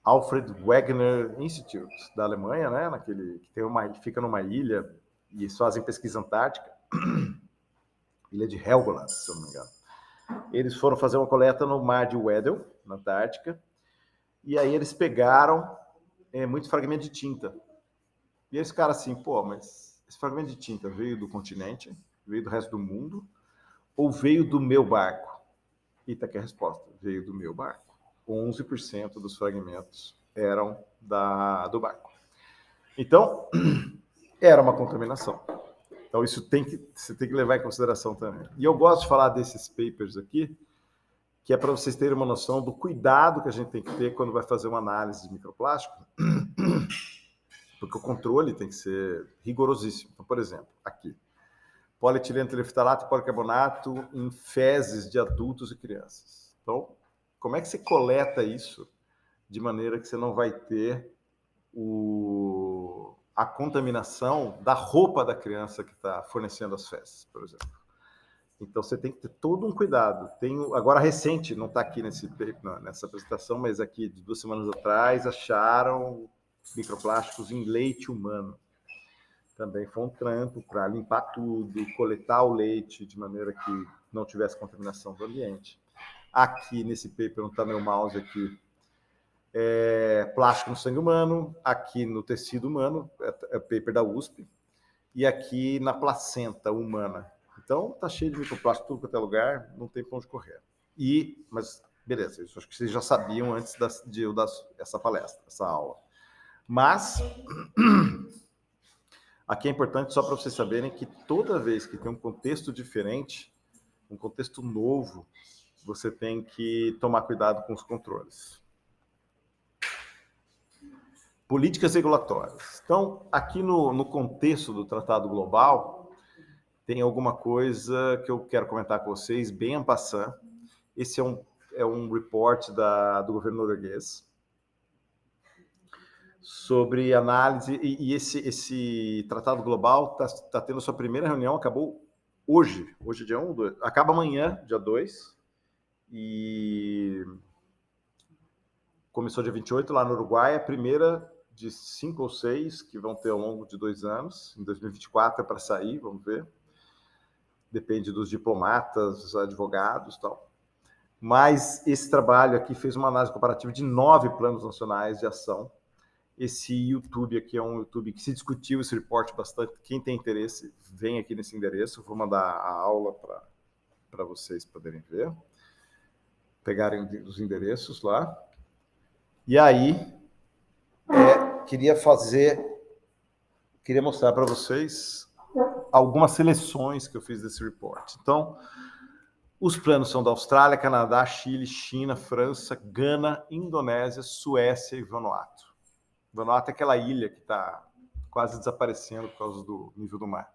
Alfred Wegener Institute, da Alemanha, né, que fica numa ilha, e eles fazem pesquisa antártica, ilha de Helgoland, se eu não me engano. Eles foram fazer uma coleta no mar de Weddell, na Antártica, e aí eles pegaram muito fragmento de tinta. E eles ficaram assim, mas esse fragmento de tinta veio do continente, veio do resto do mundo, ou veio do meu barco? E tá aqui a resposta, veio do meu barco. 11% dos fragmentos eram do barco. Então, era uma contaminação. Então, isso você tem que levar em consideração também. E eu gosto de falar desses papers aqui, que é para vocês terem uma noção do cuidado que a gente tem que ter quando vai fazer uma análise de microplástico, porque o controle tem que ser rigorosíssimo. Então, por exemplo, aqui, polietileno terefitalato e policarbonato em fezes de adultos e crianças. Então, como é que você coleta isso de maneira que você não vai ter a contaminação da roupa da criança que está fornecendo as fezes, por exemplo? Então, você tem que ter todo um cuidado. Agora, recente, não está aqui nessa apresentação, mas aqui, de 2 semanas atrás, acharam microplásticos em leite humano. Também foi um trampo para limpar tudo, coletar o leite de maneira que não tivesse contaminação do ambiente. Aqui, nesse paper, não está meu mouse aqui, plástico no sangue humano, aqui no tecido humano, é paper da USP, e aqui na placenta humana. Então, tá cheio de microplástico tudo quanto é lugar, não tem para onde correr. Mas, beleza, isso acho que vocês já sabiam antes de eu dar essa palestra, essa aula. Mas, aqui é importante só para vocês saberem que toda vez que tem um contexto diferente, um contexto novo, você tem que tomar cuidado com os controles. Políticas regulatórias. Então, aqui no contexto do Tratado Global, tem alguma coisa que eu quero comentar com vocês, bem en passant. Esse é um report do governo norueguês sobre análise, e esse tratado global está tendo sua primeira reunião, acabou hoje é dia 1, 2, acaba amanhã, dia 2, e começou dia 28 lá no Uruguai, a primeira de 5 ou 6 que vão ter ao longo de 2 anos, em 2024 é para sair, vamos ver, depende dos diplomatas, dos advogados e tal. Mas esse trabalho aqui fez uma análise comparativa de 9 planos nacionais de ação. Esse YouTube aqui é um YouTube que se discutiu esse report bastante. Quem tem interesse, vem aqui nesse endereço. Vou mandar a aula para vocês poderem ver. Pegarem os endereços lá. E aí, queria mostrar para vocês algumas seleções que eu fiz desse report. Então, os planos são da Austrália, Canadá, Chile, China, França, Gana, Indonésia, Suécia e Vanuatu. Vanuatu é aquela ilha que está quase desaparecendo por causa do nível do mar.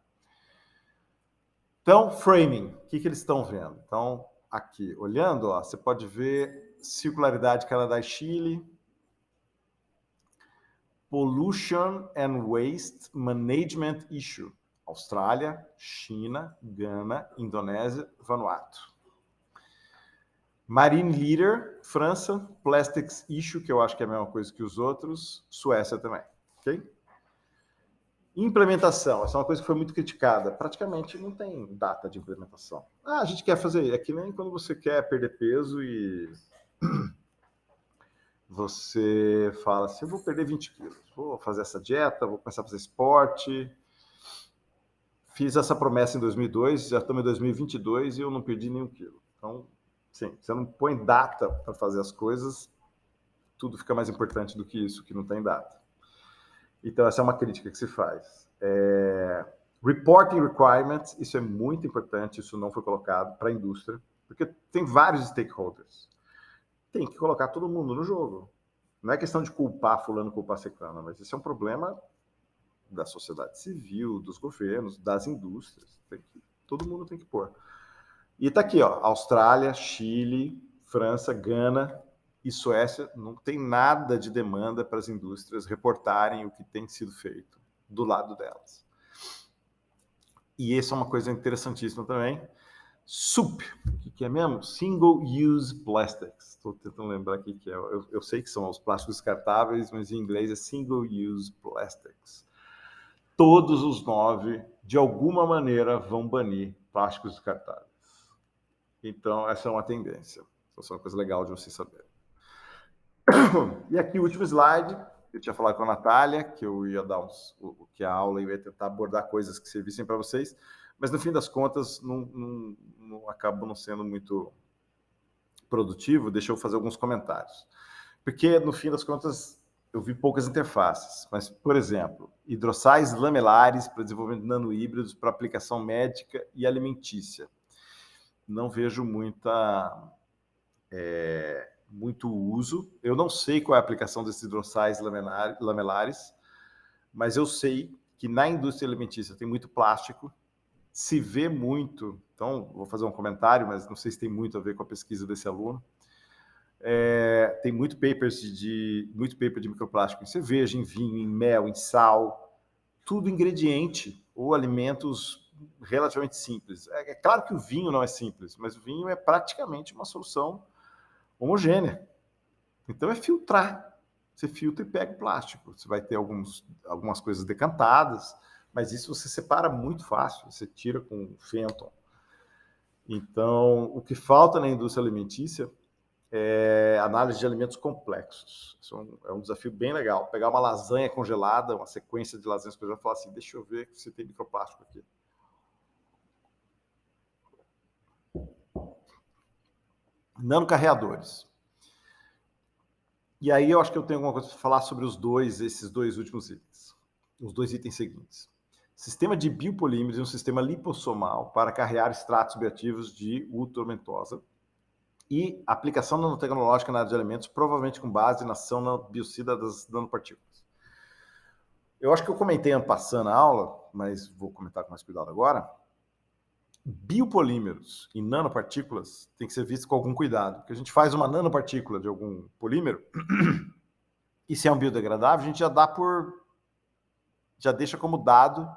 Então, framing, o que eles estão vendo? Então, aqui, olhando, ó, você pode ver circularidade Canadá e Chile, Pollution and Waste Management Issue, Austrália, China, Gana, Indonésia, Vanuatu. Marine Leader, França, Plastics Issue, que eu acho que é a mesma coisa que os outros, Suécia também, ok? Implementação, essa é uma coisa que foi muito criticada. Praticamente não tem data de implementação. A gente quer fazer, é que nem quando você quer perder peso e você fala assim, eu vou perder 20 quilos, vou fazer essa dieta, vou começar a fazer esporte. Fiz essa promessa em 2002, já estamos em 2022 e eu não perdi nenhum quilo. Então, sim, você não põe data para fazer as coisas, tudo fica mais importante do que isso, que não tem data. Então, essa é uma crítica que se faz. Reporting requirements, isso é muito importante, isso não foi colocado para a indústria, porque tem vários stakeholders. Tem que colocar todo mundo no jogo. Não é questão de culpar fulano, culpar ciclano, mas isso é um problema da sociedade civil, dos governos, das indústrias. Todo mundo tem que pôr. E está aqui, ó, Austrália, Chile, França, Gana e Suécia, não tem nada de demanda para as indústrias reportarem o que tem sido feito do lado delas. E essa é uma coisa interessantíssima também. SUP, o que é mesmo? Single Use Plastics. Estou tentando lembrar aqui que é. Eu sei que são os plásticos descartáveis, mas em inglês é Single Use Plastics. Todos os 9, de alguma maneira, vão banir plásticos descartáveis. Então, essa é uma tendência. Essa é uma coisa legal de você saber. E aqui o último slide. Eu tinha falado com a Natália, que eu ia dar que a aula eu ia tentar abordar coisas que servissem para vocês, mas no fim das contas não acabou não sendo muito produtivo. Deixa eu fazer alguns comentários. Porque no fim das contas eu vi poucas interfaces, mas, por exemplo, hidrossais lamelares para desenvolvimento de nanohíbridos para aplicação médica e alimentícia. Não vejo muito uso. Eu não sei qual é a aplicação desses hidrossais lamelares, mas eu sei que na indústria alimentícia tem muito plástico, se vê muito, então vou fazer um comentário, mas não sei se tem muito a ver com a pesquisa desse aluno. Tem muito paper de microplástico em cerveja, em vinho, em mel, em sal, tudo ingrediente ou alimentos relativamente simples. É claro que o vinho não é simples, mas o vinho é praticamente uma solução homogênea. Então é filtrar. Você filtra e pega o plástico. Você vai ter algumas coisas decantadas, mas isso você separa muito fácil. Você tira com Fenton. Então, o que falta na indústria alimentícia é análise de alimentos complexos. Isso é um desafio bem legal. Pegar uma lasanha congelada, uma sequência de lasanhas congeladas e falar assim, deixa eu ver se tem microplástico aqui. Nanocarreadores. E aí eu acho que eu tenho alguma coisa para falar sobre esses dois últimos itens. Os 2 itens seguintes. Sistema de biopolímeros e um sistema lipossomal para carrear extratos bioativos de ultramentosa. E aplicação nanotecnológica na área de alimentos, provavelmente com base na ação biocida das nanopartículas. Eu acho que eu comentei ano passado na aula, mas vou comentar com mais cuidado agora. biopolímeros e nanopartículas tem que ser visto com algum cuidado, porque a gente faz uma nanopartícula de algum polímero e se é um biodegradável, a gente já deixa como dado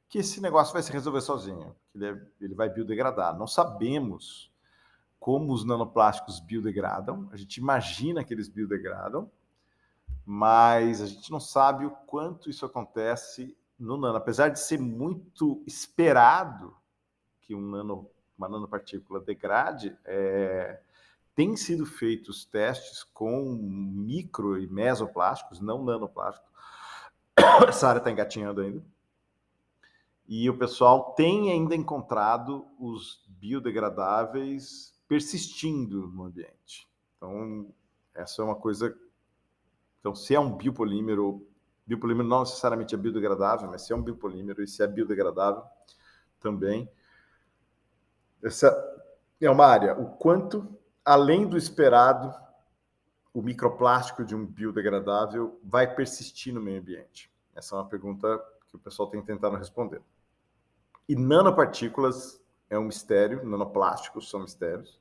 que esse negócio vai se resolver sozinho, que ele vai biodegradar. Não sabemos como os nanoplásticos biodegradam, a gente imagina que eles biodegradam, mas a gente não sabe o quanto isso acontece no nano. Apesar de ser muito esperado que uma nanopartícula degrade, tem sido feitos testes com micro e mesoplásticos, não nanoplásticos. Essa área está engatinhando ainda. E o pessoal tem ainda encontrado os biodegradáveis persistindo no ambiente. Então, essa é uma coisa. Então, se é um biopolímero não necessariamente é biodegradável, mas se é um biopolímero e se é biodegradável também, essa é uma área. O quanto, além do esperado, o microplástico de um biodegradável vai persistir no meio ambiente? Essa é uma pergunta que o pessoal tem tentado responder. E nanopartículas é um mistério, nanoplásticos são mistérios.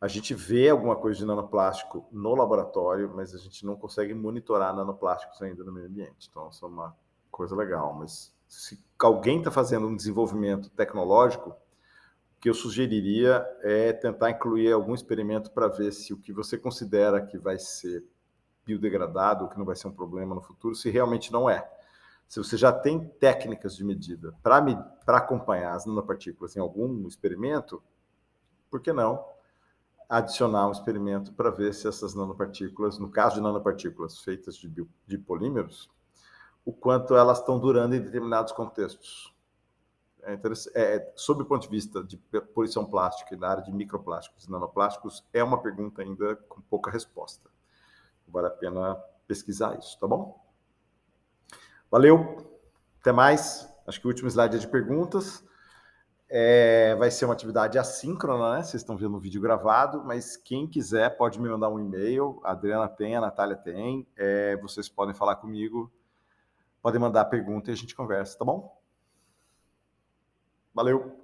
A gente vê alguma coisa de nanoplástico no laboratório, mas a gente não consegue monitorar nanoplásticos ainda no meio ambiente. Então, isso é uma coisa legal. Mas se alguém está fazendo um desenvolvimento tecnológico, o que eu sugeriria é tentar incluir algum experimento para ver se o que você considera que vai ser biodegradado, que não vai ser um problema no futuro, se realmente não é. Se você já tem técnicas de medida para acompanhar as nanopartículas em algum experimento, por que não adicionar um experimento para ver se essas nanopartículas, no caso de nanopartículas feitas de polímeros, o quanto elas estão durando em determinados contextos. Sob o ponto de vista de poluição plástica e na área de microplásticos e nanoplásticos, é uma pergunta ainda com pouca resposta. Vale a pena pesquisar isso, tá bom? Valeu, até mais. Acho que o último slide é de perguntas. Vai ser uma atividade assíncrona, né? Vocês estão vendo o vídeo gravado, mas quem quiser pode me mandar um e-mail. A Adriana tem, a Natália tem. Vocês podem falar comigo, podem mandar pergunta e a gente conversa, tá bom? Valeu!